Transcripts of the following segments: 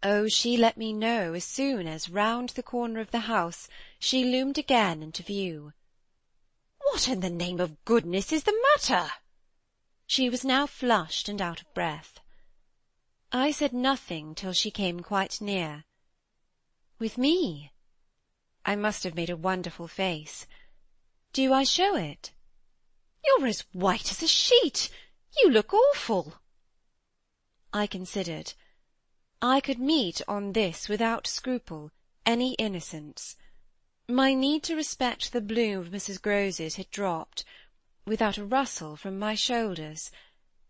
Oh, she let me know as soon as, round the corner of the house, she loomed again into view. "What in the name of goodness is the matter?" She was now flushed and out of breath. I said nothing till she came quite near. With me? I must have made a wonderful face. Do I show it? "You're as white as a sheet. You look awful." I considered. I could meet on this without scruple any innocence. My need to respect the bloom of Mrs. Grose's had dropped, without a rustle, from my shoulders,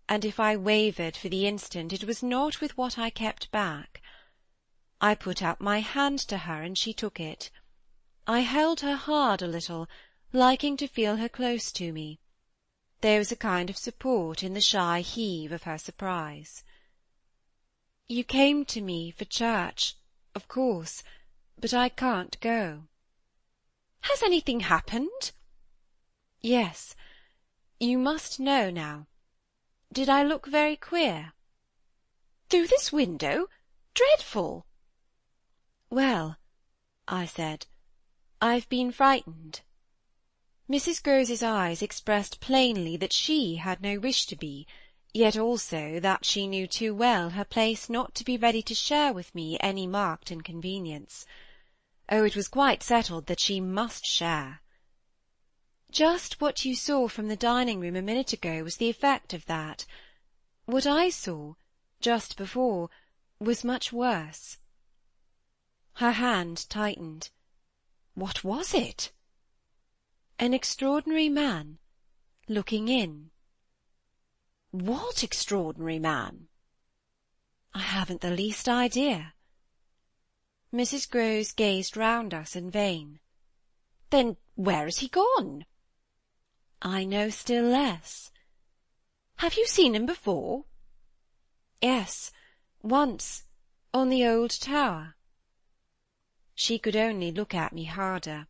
and if I wavered for the instant it was not with what I kept back. I put out my hand to her, and she took it. I held her hard a little, liking to feel her close to me. There was a kind of support in the shy heave of her surprise. "You came to me for church, of course, but I can't go." "Has anything happened?" "Yes. You must know now. Did I look very queer?" "Through this window? Dreadful!" "Well," I said, "I've been frightened." Mrs. Grose's eyes expressed plainly that she had no wish to be, yet also that she knew too well her place not to be ready to share with me any marked inconvenience. Oh, it was quite settled that she must share. Just what you saw from the dining-room a minute ago was the effect of that. What I saw, just before, was much worse. Her hand tightened. "What was it?" An extraordinary man, looking in. "What extraordinary man?" I haven't the least idea. Mrs. Grose gazed round us in vain. "Then where has he gone?" I know still less. "Have you seen him before?" Yes, once, on the old tower. She could only look at me harder.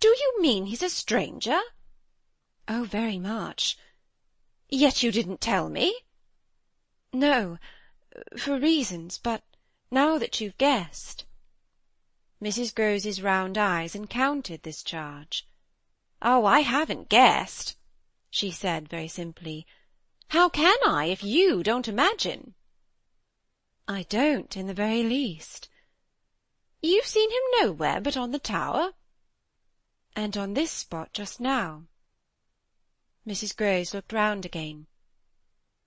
"Do you mean he's a stranger?" Oh, very much. "Yet you didn't tell me." No, for reasons, but now that you've guessed. Mrs. Grose's round eyes encountered this charge. "Oh, I haven't guessed," she said very simply. "How can I, if you don't imagine?" I don't in the very least. "You've seen him nowhere but on the tower?" And on this spot just now. Mrs. Grose looked round again.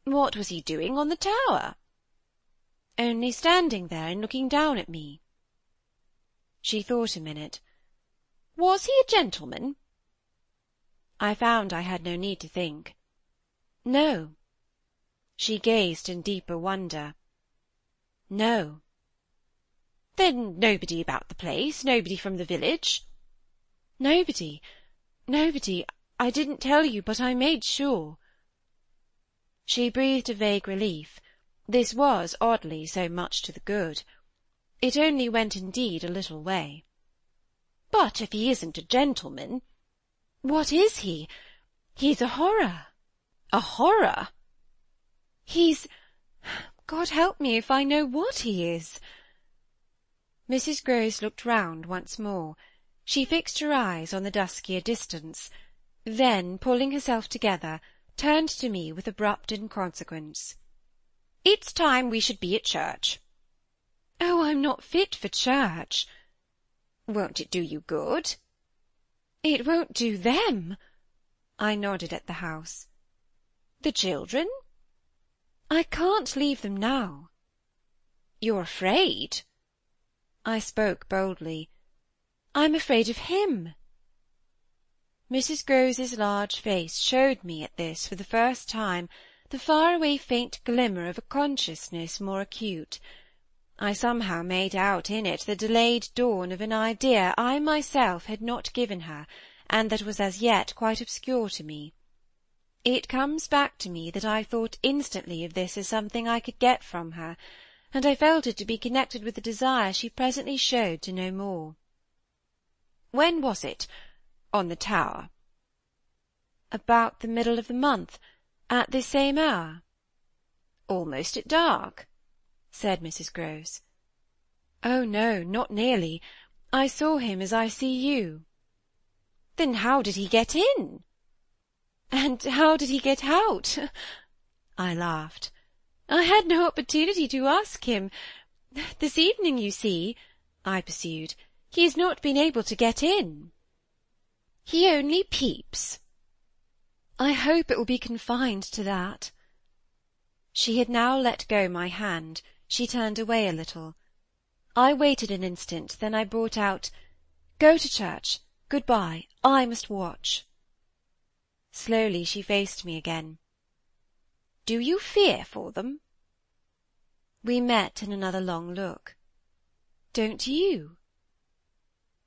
"What was he doing on the tower?" Only standing there and looking down at me. She thought a minute. "Was he a gentleman?" I found I had no need to think. No. She gazed in deeper wonder. No. "Then nobody about the place? Nobody from the village?" Nobody. Nobody. I didn't tell you, but I made sure. She breathed a vague relief. This was, oddly, so much to the good. It only went indeed a little way. "But if he isn't a gentleman—" "What is he? He's a horror." "A horror?" "He's— God help me if I know what he is." Mrs. Grose looked round once more. She fixed her eyes on the duskier distance, then, pulling herself together, turned to me with abrupt inconsequence. "It's time we should be at church." "Oh, I'm not fit for church." "Won't it do you good?" "It won't do them." I nodded at the house. "The children?" "I can't leave them now." "You're afraid?" I spoke boldly. "I'm afraid of him." Mrs. Grose's large face showed me at this for the first time the far-away faint glimmer of a consciousness more acute. I somehow made out in it the delayed dawn of an idea I myself had not given her, and that was as yet quite obscure to me. It comes back to me that I thought instantly of this as something I could get from her, and I felt it to be connected with the desire she presently showed to know more. "When was it? On the tower?" "About the middle of the month, at this same hour." "Almost at dark," said Mrs. Grose. Oh, no, not nearly. I saw him as I see you. Then how did he get in? And how did he get out? I laughed. I had no opportunity to ask him. This evening, you see, I pursued, he has not been able to get in. He only peeps. I hope it will be confined to that. She had now let go my hand. She turned away a little. I waited an instant, then I brought out, "Go to church. Good-bye. I must watch." Slowly she faced me again. "Do you fear for them?" We met in another long look. "Don't you?"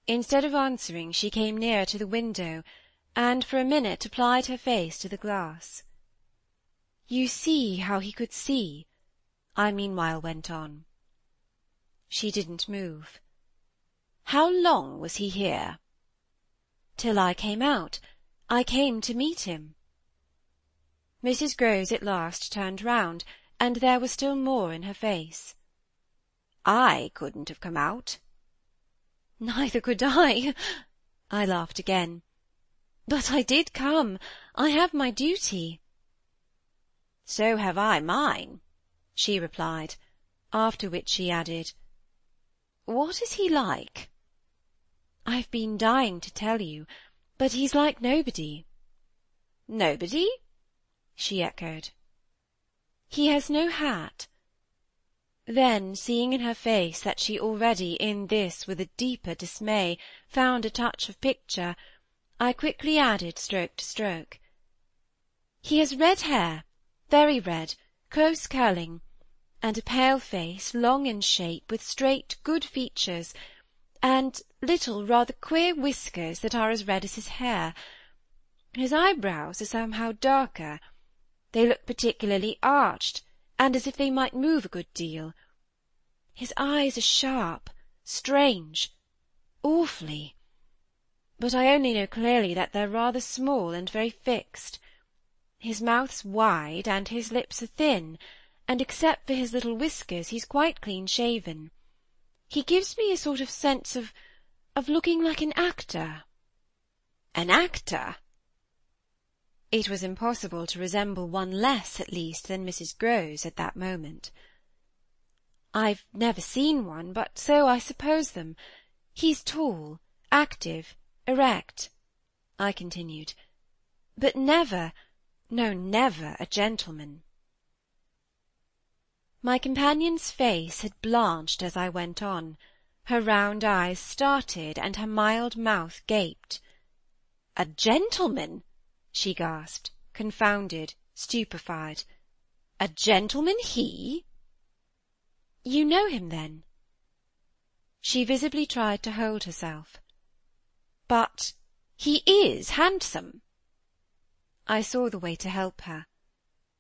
Instead of answering, she came nearer to the window, and for a minute applied her face to the glass. "You see how he could see," I meanwhile went on. She didn't move. "How long was he here?" "Till I came out. I came to meet him." Mrs. Grose at last turned round, and there was still more in her face. "I couldn't have come out." "Neither could I." I laughed again. "But I did come. I have my duty." "So have I mine," she replied, after which she added, "What is he like?" "I've been dying to tell you, but he's like nobody." "Nobody?" she echoed. "He has no hat." Then, seeing in her face that she already in this with a deeper dismay found a touch of picture, I quickly added stroke to stroke, "He has red hair, very red, close curling, and a pale face, long in shape, with straight, good features, and little, rather queer whiskers that are as red as his hair. His eyebrows are somehow darker. They look particularly arched, and as if they might move a good deal. His eyes are sharp, strange, awfully. But I only know clearly that they're rather small and very fixed. His mouth's wide, and his lips are thin, and except for his little whiskers he's quite clean-shaven. He gives me a sort of sense of looking like an actor." "An actor?" It was impossible to resemble one less, at least, than Mrs. Grose at that moment. "I've never seen one, but so I suppose them. He's tall, active, erect," I continued, "but never, no, never a gentleman." My companion's face had blanched as I went on. Her round eyes started, and her mild mouth gaped. "A gentleman!" she gasped, confounded, stupefied. "A gentleman he?" "You know him, then?" She visibly tried to hold herself. "But he is handsome." I saw the way to help her.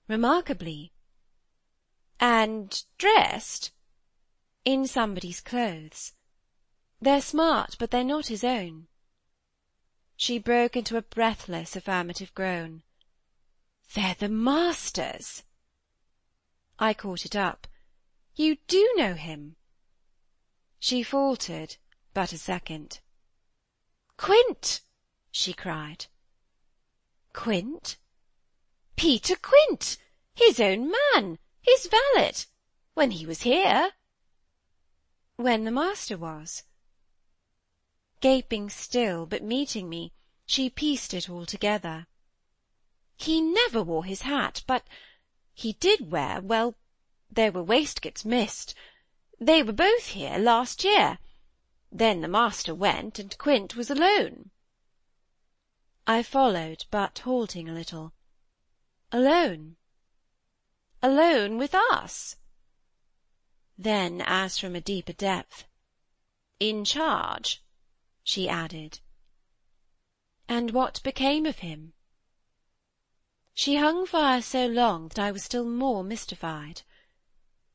"Remarkably." "And dressed?" "In somebody's clothes. They're smart, but they're not his own." She broke into a breathless affirmative groan. "They're the master's." I caught it up. "You do know him?" She faltered but a second. "Quint!" she cried. "Quint?" "Peter Quint! His own man, his valet, when he was here." "When the master was?" Gaping still, but meeting me, she pieced it all together. "He never wore his hat, but he did wear, well, there were waistcoats missed. They were both here last year. Then the master went, and Quint was alone." I followed, but halting a little. "Alone?" "Alone with us." Then, as from a deeper depth, "In charge," she added. "And what became of him?" She hung fire so long that I was still more mystified.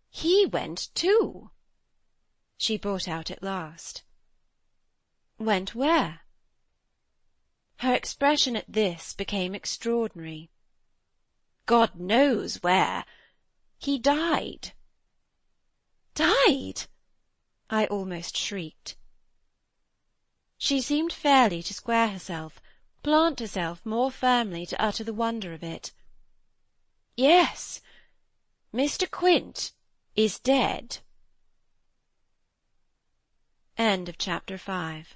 "He went too," she brought out at last. "Went where?" Her expression at this became extraordinary. "God knows where. He died." "Died!" I almost shrieked. She seemed fairly to square herself, plant herself more firmly to utter the wonder of it. Yes, Mr. Quint is dead. End of chapter 5.